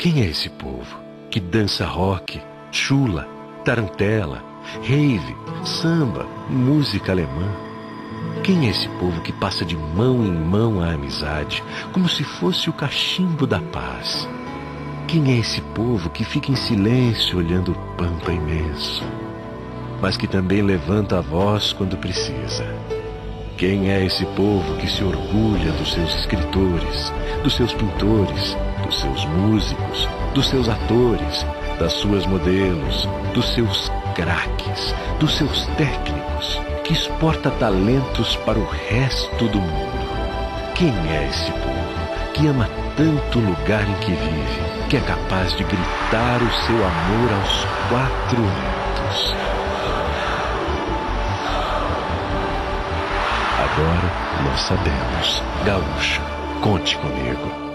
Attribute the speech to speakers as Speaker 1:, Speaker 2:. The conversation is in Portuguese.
Speaker 1: Quem é esse povo que dança rock, chula, tarantela, rave, samba, música alemã? Quem é esse povo que passa de mão em mão a amizade, como se fosse o cachimbo da paz? Quem é esse povo que fica em silêncio olhando o pampa imenso, mas que também levanta a voz quando precisa? Quem é esse povo que se orgulha dos seus escritores, dos seus pintores, dos seus músicos, dos seus atores, das suas modelos, dos seus craques, dos seus técnicos, que exporta talentos para o resto do mundo? Quem é esse povo que ama tanto o lugar em que vive, que é capaz de gritar o seu amor aos quatro ventos? Agora nós sabemos. Gaúcha, conte comigo.